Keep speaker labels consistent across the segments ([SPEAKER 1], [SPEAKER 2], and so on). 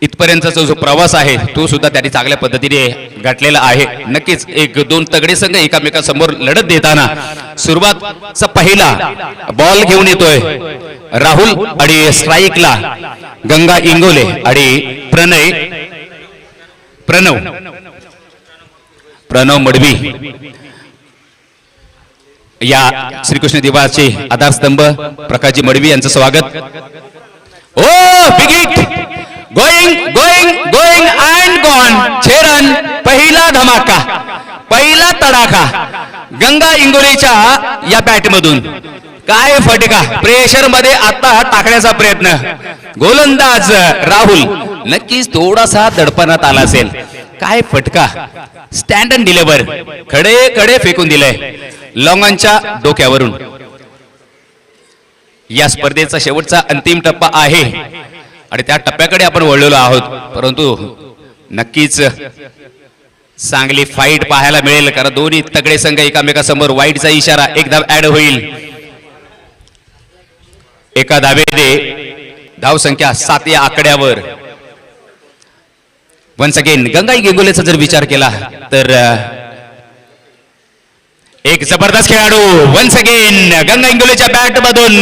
[SPEAKER 1] इथपर्यंतचा जो प्रवास आहे तो सुद्धा त्यांनी चांगल्या पद्धतीने गाठलेला आहे. नक्कीच एक दोन तगडे संघ एकामेकांसमोर लढत देताना सुरुवातचा पहिला बॉल घेऊन येतोय राहुल आणि स्ट्राईकला गंगा इंगोले आणि प्रणव मडवी या श्रीकृष्ण दिवाचे आधारस्तंभ प्रकाशजी मडवी यांचं स्वागत. ओ बिगिट गोइंग अँड गॉन 6 रन. पहिला धमाका पहिला तडाखा गंगा इंगोलीच्या या बॅट मधून. काय फटका प्रेशर मध्ये आता टाकण्याचा प्रयत्न. गोलंदाज राहुल नक्कीच थोडासा दडपणात आला असेल. काय फटका स्टँड अँड डिलिव्हर खडे फेकून दिलंय लॉंगॉनच्या डोक्यावरून. या स्पर्धेचा शेवटचा अंतिम टप्पा आहे आणि त्या टप्प्याकडे आपण वळलेलो आहोत. परंतु नक्कीच चांगली फाईट पाहायला मिळेल कारण दोन्ही तगडे संघ एकामेकासमोर. वाईटचा इशारा एक धाव ऍड होईल. एका धावेने धाव संख्या 7 या आकड्यावर. वन्स अगेन गंगा इंगोलेचा जर विचार केला तर एक जबरदस्त खेळाडू. वन्स अगेन गंगा इंगोलेच्या बॅट मधून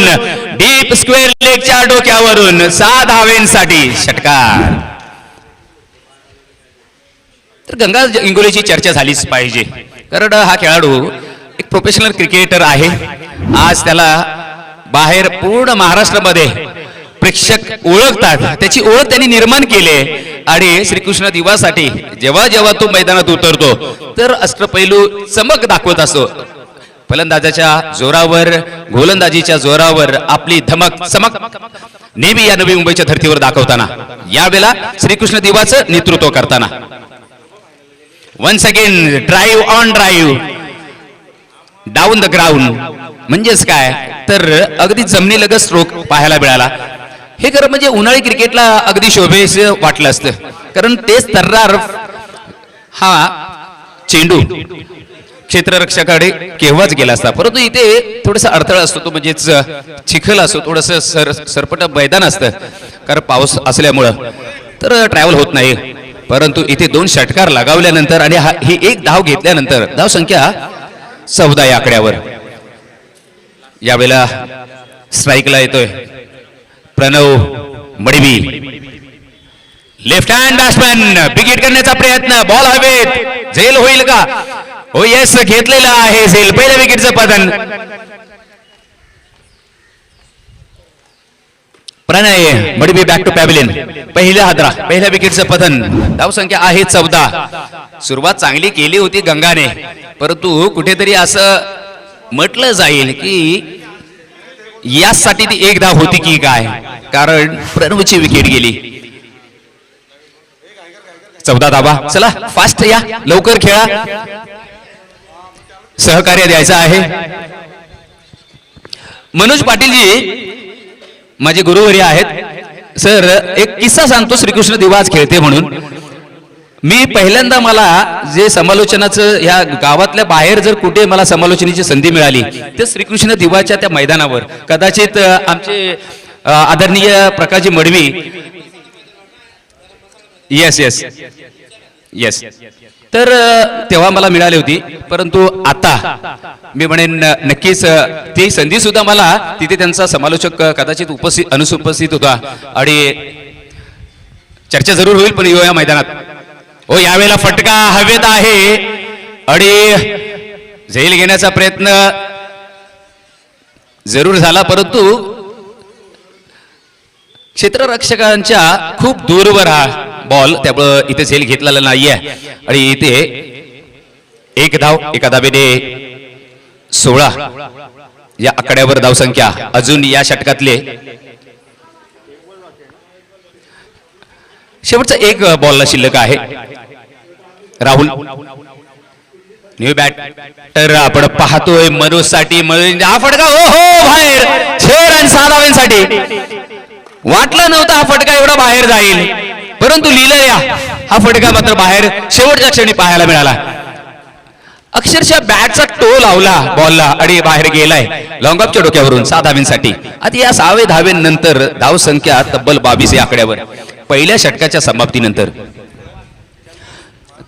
[SPEAKER 1] डीप स्क्वेअर लेगच्या डोक्यावरून 6 धावेंसाठी षटकार. तर गंगा इंगोलेची चर्चा झालीच पाहिजे कारण हा खेळाडू एक प्रोफेशनल क्रिकेटर आहे. आज त्याला बाहेर पूर्ण महाराष्ट्रामध्ये प्रेक्षक ओळखतात. त्याची ओळख त्यांनी निर्माण केली आणि श्रीकृष्ण दिवासाठी जेव्हा जेव्हा तो मैदानात उतरतो तर अष्टपैलू चमक दाखवत असतो. फलंदाजाच्या जोरावर गोलंदाजीच्या जोरावर आपली धमक चमक नेहमी या नवी मुंबईच्या धर्तीवर दाखवताना यावेळेला श्रीकृष्ण दिवाचं नेतृत्व करताना. Once again drive on drive down the ground. म्हणजेच काय तर अगदी जमिनीलगत स्ट्रोक पाहायला मिळाला. हे खरं म्हणजे उन्हाळी क्रिकेटला अगदी शोभेस वाटलं असतं कारण तेच तर्रार हा चेंडू क्षेत्ररक्षकाकडे केव्हाच गेला असता. परंतु इथे थोडासा अडथळा असतो तो म्हणजेच चिखल असतो. थोडस सरपट मैदान असतं कारण पाऊस असल्यामुळं तर ट्रॅव्हल होत नाही. परंतु इथे 2 षटकार लगावल्यानंतर आणि ही एक धाव घेतल्यानंतर धाव संख्या 14 या आकड्यावर. यावेळेला स्ट्राईकला येतोय Pranav Madavi. Left hand batsman. बिगिट करण्याचा प्रयत्न. बॉल हवेत. झेल होईल का? हो येस घेतलेला आहे झेल. पहिल्या विकेटचं पतन. प्रणय मडवी बॅक टू पॅव्हिलियन. पहिल्या विकेटचं पतन. धाव संख्या आहे 14. सुरुवात चांगली केली होती गंगाने परंतु कुठेतरी असं म्हटलं जाईल की यासाठी ती एक धाव होती की काय कारण प्रणवची विकेट गेली. 14 धावा. चला फास्ट या लवकर खेळा. सहकार्य द्यायचं आहे. मनोज पाटीलजी माझे गुरुवर्य आहेत. सर एक किस्सा सांगतो श्रीकृष्ण दिवाज खेळते म्हणून. मी पहिल्यांदा मला जे समालोचनाचं ह्या गावातल्या बाहेर जर कुठे मला समालोचनेची संधी मिळाली तर श्रीकृष्ण दिवाच्या त्या मैदानावर. कदाचित आमचे आदरणीय प्रकाशजी मडवी येस तर तेव्हा मला मिळाली होती. परंतु आता मी म्हणेन नक्कीच ती संधी सुद्धा मला तिथे त्यांचा समालोचक कदाचित अनुपस्थित होता आणि चर्चा जरूर होईल पण या मैदानात. हो यावेळेला फटका हवेत आहे आणि झेल घेण्याचा प्रयत्न जरूर झाला परंतु क्षेत्ररक्षकांच्या खूप दूरवर हा बॉल त्यामुळे इथे झेल घेतलेला नाहीये आणि इथे एक धाव. एका धावेने 16 या आकड्यावर धाव संख्या. अजून या षटकातले शेवटचा एक बॉलला शिल्लक आहे. राहुल न्यू बॅटर आपण पाहतोय मनोज साठी. हा फटका हो बाहेर. 6 रन 6 धावांसाठी. वाटलं नव्हतं हा फटका एवढा बाहेर जाईल परंतु लिहिलं हा फटका मात्र बाहेर शेवटच्या क्षणी पाहायला मिळाला. अक्षरशः बॅटचा टो लावला बॉलला आणि बाहेर गेलाय लॉंग ऑफच्या डोक्यावरून 6 धावेंसाठी. आता या 6व्या धावेनंतर धाव संख्या तब्बल 22 या आकड्यावर. पहिल्या षटकाच्या समाप्तीनंतर.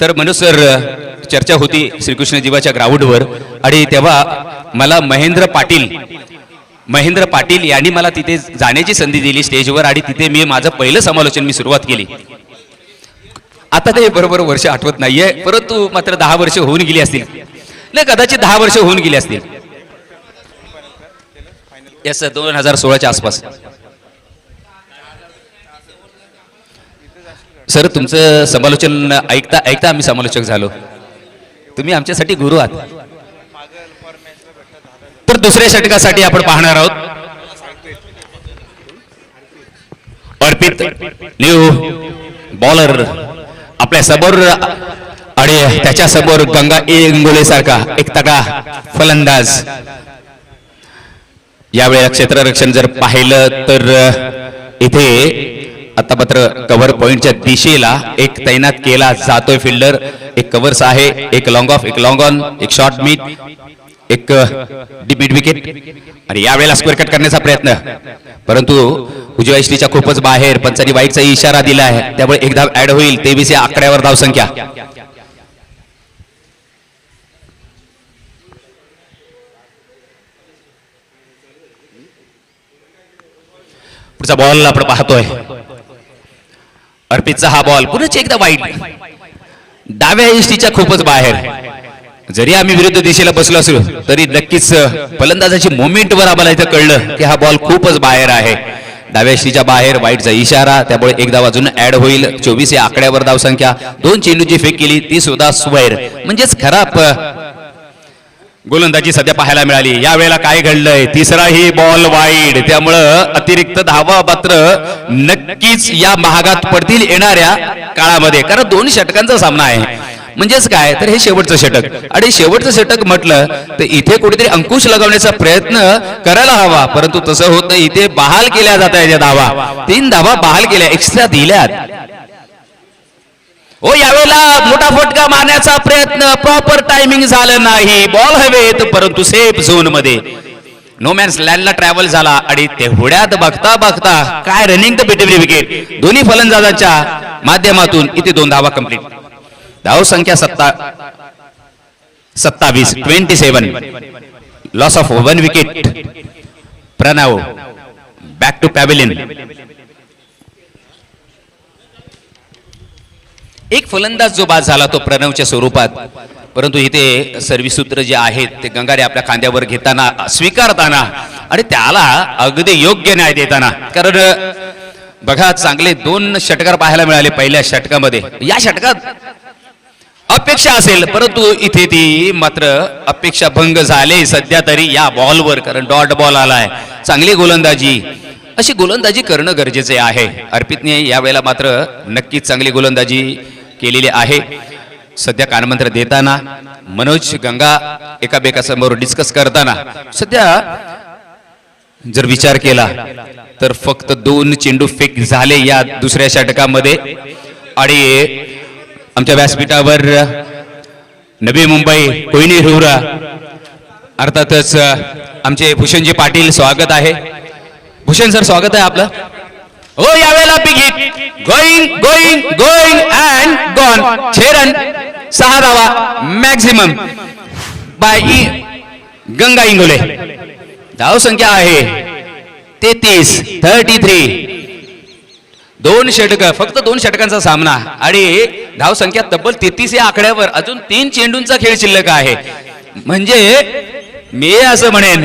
[SPEAKER 1] तर मनोज सर, चर्चा होती श्रीकृष्ण जीवाच्या ग्राउंडवर आणि तेव्हा मला महेंद्र पाटील यांनी मला तिथे जाण्याची संधी दिली स्टेजवर आणि तिथे मी माझं पहिलं समालोचन मी सुरुवात केली. आता ते बरोबर वर्ष आठवत नाहीये, परंतु मात्र 10 वर्ष होऊन गेली असतील, नाही कदाचित 10 वर्ष होऊन गेली असतील. येस, 2016च्या आसपास. सर, तुमचं समालोचन ऐकता ऐकता आम्ही समालोचक झालो. तुम्ही आमच्यासाठी गुरु आहात. तर दुसऱ्या षटकासाठी आपण पाहणार आहोत अर्पित न्यू बॉलर आपल्या समोर आणि त्याच्या समोर गंगा इंगोले सारखा एक तगडा फलंदाज. यावेळेला क्षेत्ररक्षण जर पाहिलं तर इथे आता मात्र कव्हर पॉइंटच्या दिशेला एक तैनात केला जातोय फिल्डर. एक कव्हर्स आहे, एक लॉंग ऑफ, एक लॉंग ऑन, एक शॉर्ट मिड, एक मिड विकेट आणि यावेळेला स्क्वेअर कट करण्याचा प्रयत्न, परंतु उजव्या इष्टीच्या खूपच बाहेर. पंचांनी वाईटचा इशारा दिला आहे, त्यामुळे एक धाव ऍड होईल. 23 या आकड्यावर धाव संख्या. पुढचा बॉल आपण पाहतोय अर्पितचा हा बॉल पुन्हा एकदा वाईट, डाव्या इष्टीच्या खूपच बाहेर. जरी आम्ही विरुद्ध दिशेला बसलो असलो तरी नक्कीच फलंदाजाची मोमेंटवर आम्हाला इथं कळलं की हा बॉल खूपच बाहेर आहे. डाव्या इष्टीच्या बाहेर, वाईटचा इशारा, त्यामुळे एक धाव अजून ऍड होईल. 24 या आकड्यावर धाव संख्या. 2 चेंडूची फेक केली, ती सुद्धा स्क्वेअर, म्हणजेच खराब गोलंदाजी सध्या पाहायला मिळाली. यावेळेला काय घडलंय, तिसराही बॉल वाईड, त्यामुळं अतिरिक्त धावा मात्र नक्कीच या महागात पडतील येणाऱ्या काळामध्ये, कारण 2 षटकांचा सामना आहे. म्हणजेच काय तर हे शेवटचं षटक, आणि शेवटचं षटक म्हटलं तर इथे कुठेतरी अंकुश लगावण्याचा प्रयत्न करायला हवा, परंतु तसं होत नाही. इथे बहाल केल्या जात आहेत धावा. 3 धावा बहाल केल्या, एक्स्ट्रा दिल्यात. हो, यावेळेला मोठा फटका मारण्याचा प्रयत्न, प्रॉपर टायमिंग झालं नाही. बॉल हवेत परंतु सेफ झोन मध्ये, नो मॅन्स लँडला ट्रॅव्हल झाला आणि तेवढ्यात बघता बघता काय रनिंग द बिटवीन विकेट दोन्ही फलंदाजांच्या माध्यमातून इथे 2 धावा कंप्लीट. धाव संख्या 27 loss of 1 wicket. Pranav back to pavilion. एक फलंदाज जो बाद झाला तो प्रणवच्या स्वरूपात, परंतु इथे सर्व्हिस सूत्र जे आहेत ते गंगारे आपल्या खांद्यावर घेताना, स्वीकारताना आणि त्याला अगदी योग्य न्याय देताना. कारण बघा, चांगले 2 षटकार पाहायला मिळाले पहिल्या षटकामध्ये. या षटकात अपेक्षा असेल, परंतु इथे ती मात्र अपेक्षा भंग झाले सध्या तरी या बॉलवर, कारण डॉट बॉल आलाय. चांगली गोलंदाजी, अशी गोलंदाजी करणं गरजेचे आहे. अर्पितने यावेळेला मात्र नक्कीच चांगली गोलंदाजी केलेली आहे. सध्या कानमंत्र देताना मनोज गंगा एकामेकासमोर डिस्कस करताना सध्या जर विचार केला तर फक्त 2 चेंडू फेक झाले या दुसऱ्या षटकामध्ये. आणि आमच्या व्यासपीठावर नवी मुंबई कोयनी रुरा, अर्थातच आमचे भूषणजी पाटील, स्वागत आहे. भूषण सर, स्वागत आहे आपलं. हो, यावेळेला big hit, going going going and gone. 6 run, 6 धावा मॅक्झिमम बाय गंगा इंगोले. धाव संख्या आहे 33. 2 षटक, फक्त 2 षटकांचा सामना आणि धाव संख्या तब्बल 33 या आकड्यावर. अजून 3 चेंडूंचा खेळ शिल्लक आहे. म्हणजे मी असं म्हणेन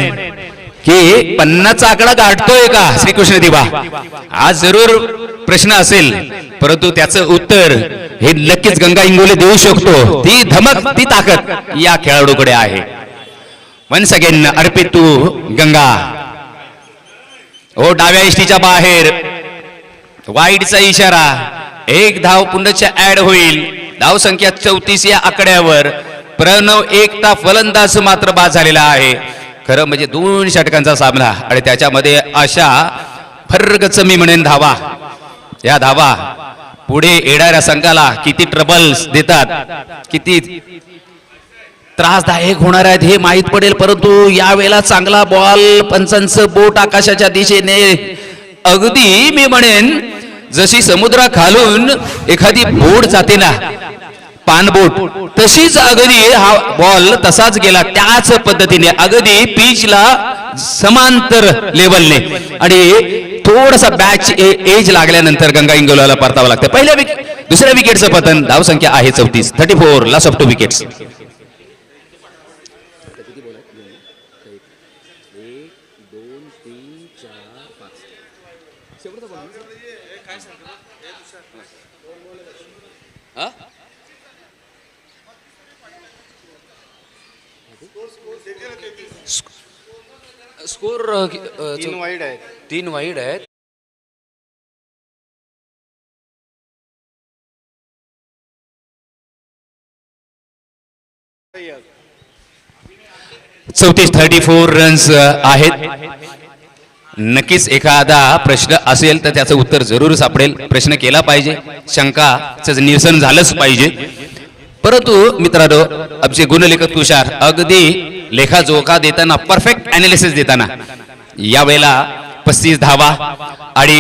[SPEAKER 1] की 50चा आकडा गाठतोय का श्रीकृष्ण दिवा? आज जरूर प्रश्न असेल, परंतु त्याचं उत्तर हे नक्कीच गंगा इंगोले देऊ शकतो. ती धमक, ती ताकद या खेळाडूकडे आहे. Once again Arpit to Ganga. हो, डाव्या इष्टीच्या बाहेर, वाईडचा इशारा. 1 धाव पुन्हा ऍड होईल. धाव संख्या 34 या आकड्यावर. प्रणव एकटा फलंदाज मात्र बाद झालेला आहे. खरं म्हणजे 2 षटकांचा सामना आणि त्याच्यामध्ये अशा फर्गच मी म्हणेन धावा. या धावा पुढे येणाऱ्या संघाला किती ट्रबल्स देतात, किती त्रासदायक होणार आहेत हे माहीत पडेल. परंतु यावेळेला चांगला बॉल, पंचांचं बोट आकाशाच्या दिशेने, अगदी मी म्हणेन जशी समुद्रा खालून एखादी बोट जाते ना, पाणबोट, तशीच अगदी हा बॉल तसाच गेला त्याच पद्धतीने अगदी पिचला समांतर लेवलने आणि थोडासा बॅच एज लागल्यानंतर गंगा इंगोलाला परतावं लागतं. दुसऱ्या विकेटचं पतन. धावसंख्या आहे 34. 34 loss of 2 wickets. Score
[SPEAKER 2] 3 wide आहेत.
[SPEAKER 1] 3 वाईड आहेत. चौतीस 34 रन्स आहेत. नक्कीच एखादा प्रश्न असेल तर त्याचं उत्तर जरूर सापडेल. प्रश्न केला पाहिजे, शंकाचं निरसन झालंच पाहिजे. परंतु मित्रांनो, आमचे गुणलेखक तुषार अगदी लेखाजोखा देताना, परफेक्ट अनालिसिस देताना यावेळेला 35 धावा आणि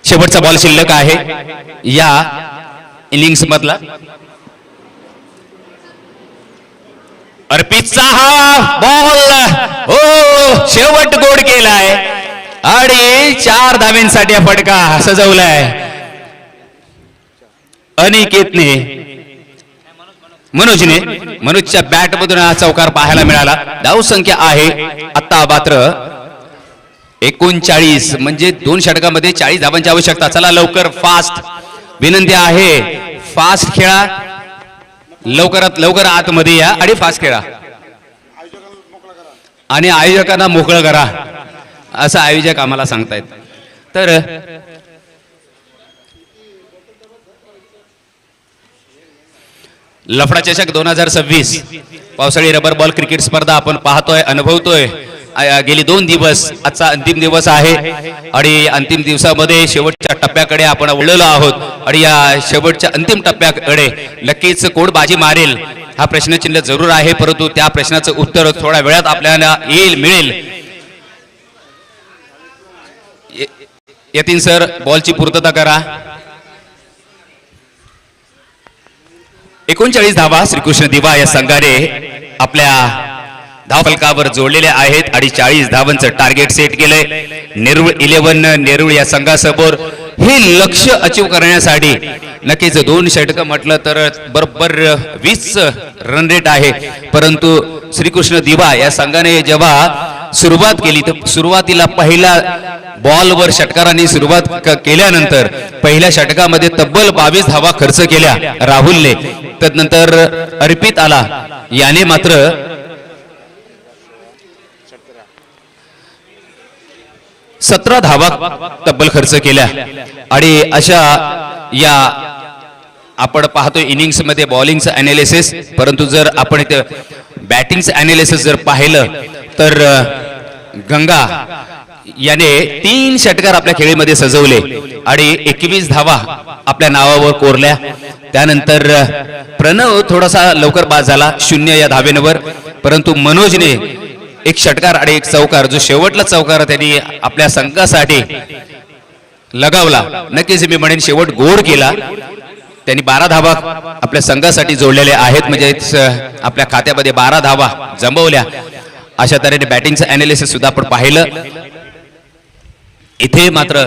[SPEAKER 1] शेवटचा बॉल शिल्लक आहे या इनिंग्स मधला. अर्पितचा हा बॉल हो शेवट गोड केलाय आणि 4 धाव्यांसाठी फटका सजवलाय अनिकेतने. मनोजच्या बॅट मधून हा चौकार पाहायला मिळाला. धाव संख्या आहे आता मात्र 39, म्हणजे 2 षटकामध्ये 40 धावांची आवश्यकता. चला लवकर फास्ट विनंती आहे, फास्ट खेळा, लवकरात लवकर आतमध्ये या आणि फास्ट खेळा आणि आयोजकांना मोकळं करा असं आयोजक आम्हाला सांगतायत. तर लफडा चषक 2026 पावसाळी रबर बॉल क्रिकेट स्पर्धा आपण पाहतोय, अनुभवतोय. गेली 2 दिवस, आजचा अंतिम दिवस आहे आणि अंतिम दिवसामध्ये शेवटच्या टप्प्याकडे आपण वळलेलो आहोत आणि या शेवटच्या अंतिम टप्प्याकडे नक्कीच कोण बाजी मारेल हा प्रश्नचिन्ह जरूर आहे. परंतु त्या प्रश्नाचं उत्तर थोड्या वेळात आपल्याला मिळेल. यतीन सर बॉलची पूर्तता करा. 39 धावा श्रीकृष्ण दिवा या संघाने आपल्या धावफलकावर जोडलेले आहेत आणि 40 धावांचं टार्गेट सेट केलंय. नेरुळ 11 नेरुळ या संघासमोर हे लक्ष्य अचीव करण्यासाठी नक्कीच 2 षटकं म्हटलं तर बरोबर 20 रन रेट आहे. परंतु श्रीकृष्ण दिवा या संघाने जेव्हा सुरुवात केली तर सुरुवातीला पहिल्या बॉलवर षटकारांनी सुरुवात केल्यानंतर पहिल्या षटकामध्ये तब्बल 22 धावा खर्च केल्या राहुलने. त्यानंतर अर्पित आला, याने मात्र 17 धावा तब्बल खर्च केल्या. आणि अशा या आपण पाहतोय इनिंग्स मध्ये बॉलिंगचं अनालिसिस. परंतु जर आपण इथे बॅटिंगचं अनालिसिस जर पाहिलं तर गंगा याने 3 षटकार आपल्या खेळीमध्ये सजवले आणि 21 धावा आपल्या नावावर कोरल्या. त्यानंतर प्रणव थोडासा लवकर बाद झाला 0 या धावेवर. परंतु मनोजने 1 षटकार आणि 1 चौकार, जो शेवटला चौकार त्यांनी आपल्या संघासाठी लगावला, नक्कीच मी म्हणेन शेवट गोड केला. त्यांनी 12 धावा आपल्या संघासाठी जोडलेल्या आहेत, म्हणजे आपल्या खात्यामध्ये 12 धावा जमवल्या. अशा तऱ्हेने बॅटिंगचं अनालिसिस सुद्धा आपण पाहिलं. इथे मात्र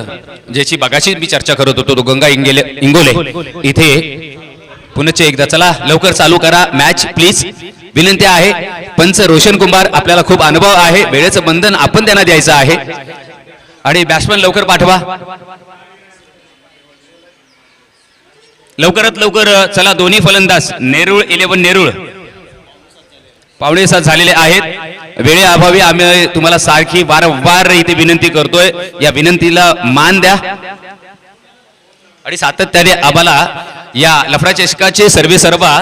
[SPEAKER 1] ज्याची बघाशी मी चर्चा करत होतो तो गंगा इंगोले. इथे पुन्हा एकदा चला लवकर चालू करा मॅच प्लीज, विनंती आहे. पंच रोशन कुमार, आपल्याला खूप अनुभव आहे, वेळेचं बंधन आपण त्यांना द्यायचं आहे आणि बॅट्समन लवकर पाठवा लवकरात लवकर. चला दोन्ही फलंदाज नेरुळ 11 नेरुळ 6:15 झालेले आहेत. वेळेअभावी आम्ही तुम्हाला सारखी वारंवार इथे विनंती करतोय, या विनंतीला मान द्या आणि सातत्याने आम्हाला या लफडा चषकाचे सर्वे सर्वा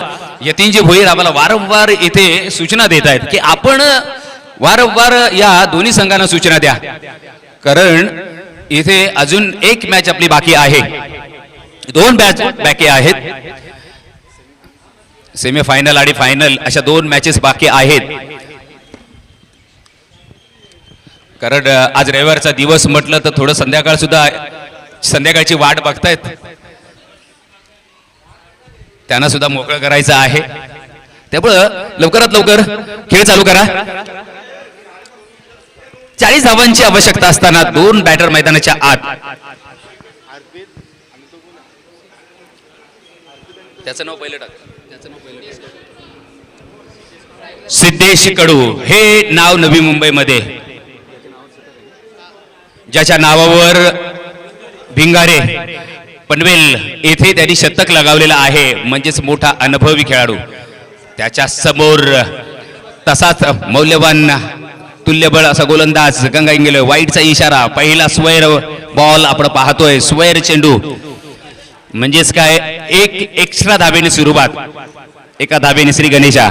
[SPEAKER 1] यतीनजी भोईर आम्हाला वारंवार इथे सूचना देत आहेत की आपण वारंवार या दोन्ही संघांना सूचना द्या, कारण इथे अजून एक मॅच आपली बाकी आहे, 2 मॅच बाकी आहेत. सेमीफायनल आणि फायनल अशा 2 मॅचेस बाकी आहेत. कारण आज रविवारचा दिवस म्हटलं तर थोडं संध्याकाळ सुद्धा संध्याकाळची वाट बघतायत, त्यांना सुद्धा मोकळं करायचं आहे. त्यामुळं लवकरात लवकर खेळ चालू करा. 40 धावांची आवश्यकता असताना 2 बॅटर मैदानाच्या आत. त्याचं नाव पहिलं टाक. सिद्धेश कडू हे नाव नवी मुंबईमध्ये, ज्याच्या नावावर भिंगारे पनवेल येथे त्यांनी शतक लगावलेलं आहे, म्हणजेच मोठा अनुभवी खेळाडू. त्याच्या समोर तसाच मौल्यवान तुल्यबळ असा गोलंदाज गंगा इंगले. वाईटचा इशारा, पहिला स्क्वेअर बॉल आपण पाहतोय, स्क्वेअर चेंडू म्हणजेच काय, एक एक्स्ट्रा धाबेने सुरुवात, एका धाबेने श्री गणेशा.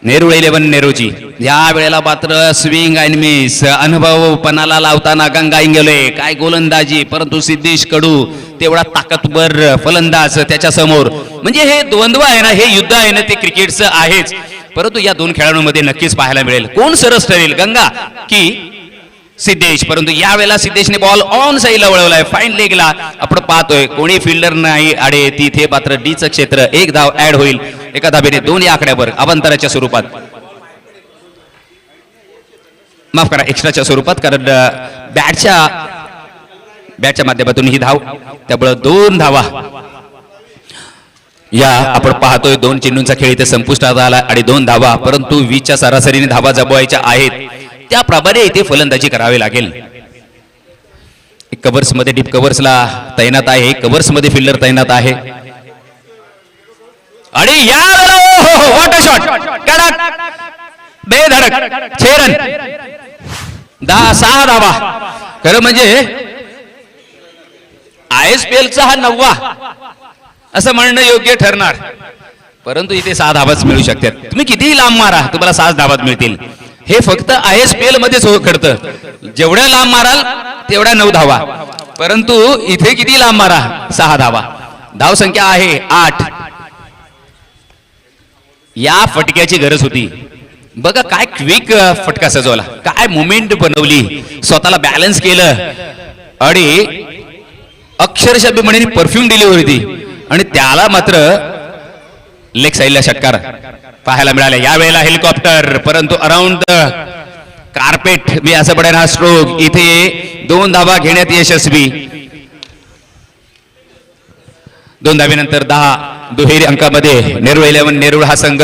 [SPEAKER 1] नेहरू 11 नेहरूची. या वेळेला मात्र स्विंग अँड मिस, अनुभव पणाला लावताना गंगा इंगले काय गोलंदाजी, परंतु सिद्धेश कडू तेवढा ताकदवर फलंदाज त्याच्या समोर. म्हणजे हे द्वंद्व आहे ना, हे युद्ध आहे ना, ते क्रिकेटचं आहेच. परंतु या 2 खेळाडूंमध्ये नक्कीच पाहायला मिळेल कोण सरस ठरेल, गंगा की सिद्धेश. परंतु यावेळेला सिद्धेशने बॉल ऑन साईडला वळवलाय, फाईन लेगला आपण पाहतोय, कोणी फिल्डर नाही आडे. तिथे मात्र डीचं क्षेत्र, 1 धाव ऍड होईल एका धाबेने 2 या आकड्यावर अवांतराच्या स्वरूपात, माफ करा एक्स्ट्राच्या स्वरूपात, कारण बॅटच्या माध्यमातून ही धाव. त्यामुळे 2 धावा या आपण पाहतोय. 2 चेंडूंचा खेळ इथे संपुष्टात आला आणि 2 धावा, परंतु 20च्या सरासरीने धावा जमवायच्या आहेत, त्याप्रमाणे इथे फलंदाजी करावी लागेल. कव्हर्स मध्ये डीप कव्हर्सला तैनात आहे, कव्हर्स मध्ये फिल्डर तैनात आहे. आणि या वॉटर शॉट, बेधडक 6 रन, 6 धावा. खरं म्हणजे ISPLचा हा 9वा असं म्हणणं योग्य ठरणार, परंतु इथे 6 धावाच मिळू शकतात. तुम्ही कितीही लांब मारा, तुम्हाला 6 धावाच मिळतील. हे फक्त ISPL मध्येच घडतं, जेवढ्या लांब माराल तेवढ्या 9 धावा, परंतु इथे किती लांब मारा 6 धावा. धाव संख्या आहे 8. या फटक्याची गरज होती. बघा काय क्विक फटका सजवला, काय मुवमेंट बनवली, स्वतःला बॅलन्स केलं आणि अक्षरशः मी म्हणेन परफ्यूम दिली होती, आणि त्याला मात्र लेग साईडला षटकार पाहायला मिळाला. यावेळेला हेलिकॉप्टर, परंतु अराउंड द कार्पेट मी असं पडेल हा स्ट्रोक. इथे 2 धावा घेण्यात यशस्वी. 2 धावेनंतर 10 दुहेरी अंकामध्ये नेहरू 11 नेहरू हा संघ.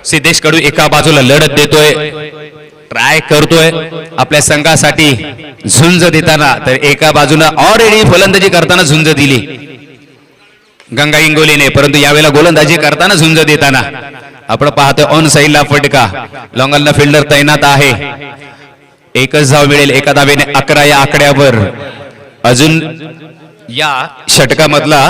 [SPEAKER 1] सिद्धेश कडू एका बाजूला लढत देतोय, ट्राय करतोय आपल्या संघासाठी झुंज देताना, तर एका बाजूला ऑलरेडी फलंदाजी करताना झुंज दिली गंगा इंगोलीने, परंतु यावेळेला गोलंदाजी करताना झुंज देताना आपण पाहतोय ऑन साईडला फटका. लॉंगलना फिल्डर तैनात आहे, 1च धाव मिळेल एका धावेने 11 या आकड्यावर. अजून या षटकामधला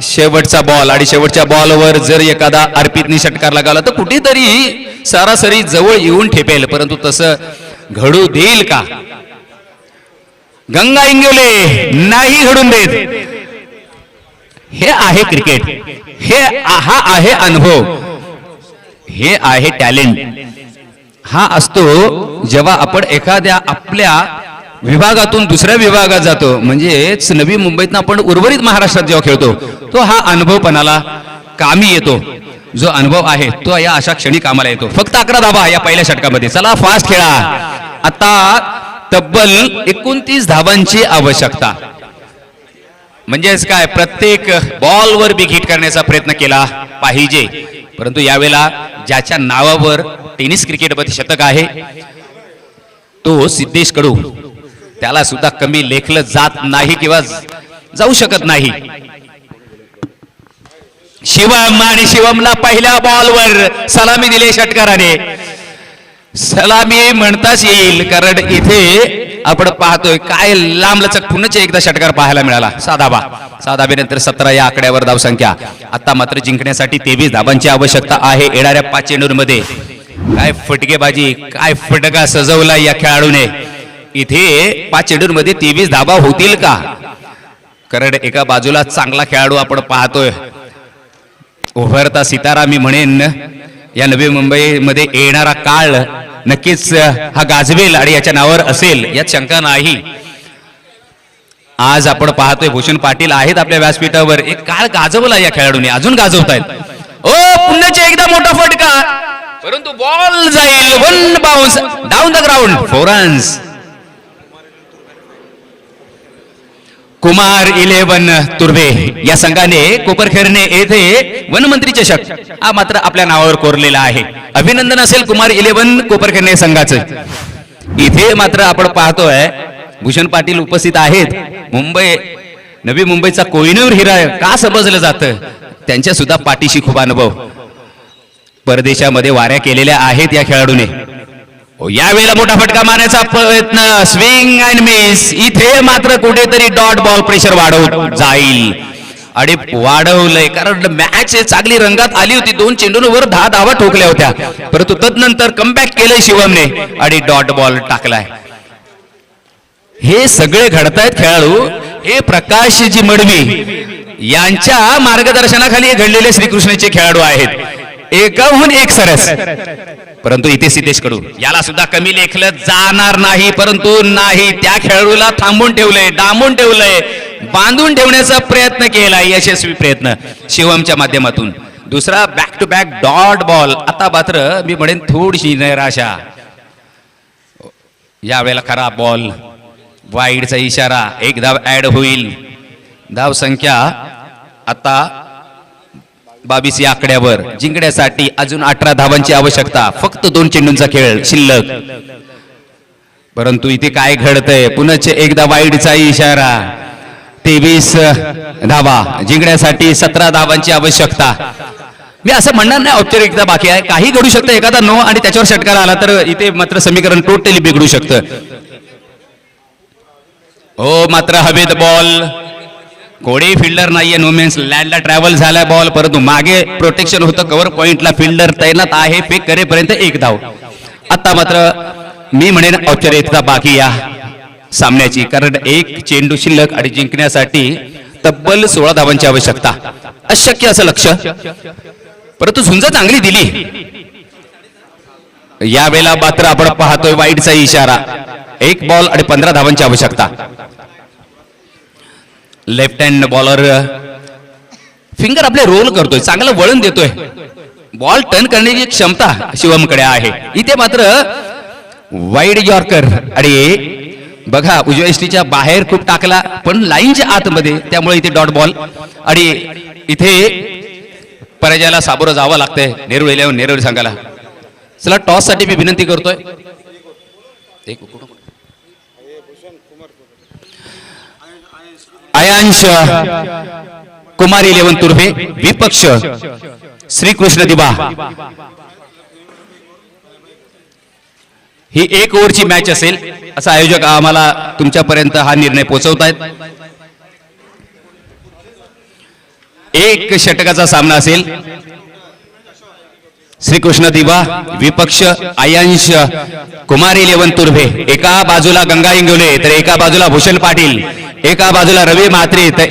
[SPEAKER 1] शेवटचा बॉल, आणि शेवटच्या बॉलवर जर एखादा अर्पितनी षटकार लागला तर कुठेतरी सरासरी जवळ येऊन ठेपेल, परंतु तसं घडू देईल का गंगा इंगोले? नाही घडून देत. हे आहे क्रिकेट, हा आहे अनुभव, हे आहे टॅलेंट. हा असतो जेव्हा आपण एखाद्या आपल्या विभागातून दुसऱ्या विभागात जातो, म्हणजेच नवी मुंबईतनं आपण उर्वरित महाराष्ट्रात जेव्हा खेळतो, तो हा अनुभवपणाला कामी येतो. जो अनुभव आहे तो या अशा क्षणी कामाला येतो. फक्त 11 धावा या पहिल्या षटकामध्ये. चला फास्ट खेळा. आता तब्बल 29 धावांची आवश्यकता, म्हणजेच काय, प्रत्येक बॉलवर बिग हिट करण्याचा प्रयत्न केला पाहिजे. परंतु यावेळेला ज्याच्या नावावर टेनिस क्रिकेटमध्ये शतक आहे तो सिद्धेश कडू, त्याला सुद्धा कमी लेखलं जात नाही किंवा जाऊ शकत नाही. शिवम, आणि शिवमला पहिल्या बॉलवर सलामी दिली षटकाराने. सलामी म्हणताच येईल, कारण इथे आपण पाहतोय काय लांबलचक पुन्हा एकदा षटकार पाहायला मिळाला. 6 धावा. 6 धावेनंतर 17 या आकड्यावर धावसंख्या. आता मात्र जिंकण्यासाठी 23 धावांची आवश्यकता आहे. येणाऱ्या 5 चेंडूंमध्ये काय फटकेबाजी, काय फटका सजवला या खेळाडूने. इथे 5 चेंडूंमध्ये 23 धाबा होतील का? कारण एका बाजूला चांगला खेळाडू आपण पाहतोय, उभरता सितारा मी म्हणेन. या नवी मुंबईमध्ये येणारा काळ नक्कीच हा गाजवेल आणि याच्या नावावर असेल यात शंका नाही. आज आपण पाहतोय भूषण पाटील आहेत आपल्या व्यासपीठावर. एक काळ गाजवला या खेळाडूने, अजून गाजवतायत. ओ पुन्हा एकदा मोठा फटका, परंतु बॉल जाईल. 1 bounce down the ground, 4 runs. Kumar 11 Turbhe या संघाने कोपरखैरणे येथे वनमंत्री चषक हा मात्र आपल्या नावावर कोरलेला आहे. अभिनंदन असेल कुमार 11 कोपरखैरणे संघाचं. इथे मात्र आपण पाहतोय भूषण पाटील उपस्थित आहेत. नवी मुंबईचा कोहिनूर हिरा का समजलं जातं, त्यांच्या सुद्धा पाठीशी खूप अनुभव. परदेशामध्ये वाऱ्या केलेल्या आहेत या खेळाडूने. यावेळेला मोठा फटका मारण्याचा प्रयत्न, स्विंग अँड मिस. इथे मात्र कुठेतरी डॉट बॉल प्रेशर वाढवत जाईल आणि वाढवलंय, कारण मॅच चांगली रंगात आली होती. 2 चेंडूंवर 10 धावा ठोकल्या होत्या, परंतु तदनंतर कमबॅक केलंय शिवमने आणि डॉट बॉल टाकलाय. हे सगळे घडतायत खेळाडू हे प्रकाशजी मडवी यांच्या मार्गदर्शनाखाली घडलेले श्रीकृष्णाचे खेळाडू आहेत. एकाहून एक सरस. परंतु इथे सिद्धेश कडू याला सुद्धा कमी लेखलं जाणार नाही, परंतु नाही, त्या खेळाडूला थांबून ठेवलंय, डांबून ठेवलंय, बांधून ठेवण्याचा प्रयत्न केला, यशस्वी प्रयत्न शिवमच्या माध्यमातून. दुसरा back to back dot ball. आता मात्र मी म्हणेन थोडीशी नैराशा. यावेळेला खरा बॉल, वाईडचा इशारा, 1 धाव ऍड होईल. धाव संख्या आता 22 या आकड्यावर. जिंकण्यासाठी अजून 18 धावांची आवश्यकता. फक्त 2 चेंडूंचा खेळ शिल्लक. परंतु इथे काय घडतंय, पुन्हा एकदा वाईडचा इशारा. 23 धावा जिंकण्यासाठी 17 धावांची आवश्यकता. मी असं म्हणणार नाही औपचारिकता बाकी आहे, काही घडू शकतं. एखादा नो आणि त्याच्यावर षटकार आला तर इथे मात्र समीकरण टोटली बिघडू शकतं. हो मात्र हवेत बॉल, कोणी फिल्डर नाहीये. नो मीन्स लँडला ट्रॅव्हल झालाय बॉल, परंतु मागे प्रोटेक्शन होतं. कव्हर पॉइंटला फिल्डर तैनात आहे. फेक करेपर्यंत 1 धाव. आता मात्र मी म्हणेन औपचारिकता बाकी या सामन्याची, कारण 1 चेंडू शिल्लक आणि जिंकण्यासाठी तब्बल 16 धावांची आवश्यकता. अशक्य असं लक्ष, परंतु झुंज चांगली दिली. यावेळेला मात्र आपण पाहतोय वाईडचा इशारा. 1 बॉल आणि 15 धावांची आवश्यकता. लेफ्ट हँड बॉलर फिंगर आपले रोल करतोय, चांगलं वळण देतोय. बॉल टर्न करण्याची क्षमता शिवमकडे आहे. इथे मात्र वाईड यॉर्कर आणि बघा उजव्या यष्टीच्या बाहेर खूप टाकला, पण लाईनच्या आतमध्ये, त्यामुळे इथे डॉट बॉल. आणि इथे पराजयाला सामोरं जावं लागतंय नेहरू संघाला. चला टॉस साठी मी विनंती करतोय. आयांश कुमार 11 तुर्भे, विपक्ष श्रीकृष्ण दिबा. ही 1 ओव्हरची मॅच असेल असा आयोजक आम्हाला तुमच्यापर्यंत हा निर्णय पोहोचवतायत. 1 षटकाचा सामना असेल. श्रीकृष्ण दिबा विपक्ष आयांश कुमार 11 तुर्भे. एका बाजूला गंगा इंगोले तर एका बाजूला भूषण पाटील, एका बाजूला रवी म्हात्रे तर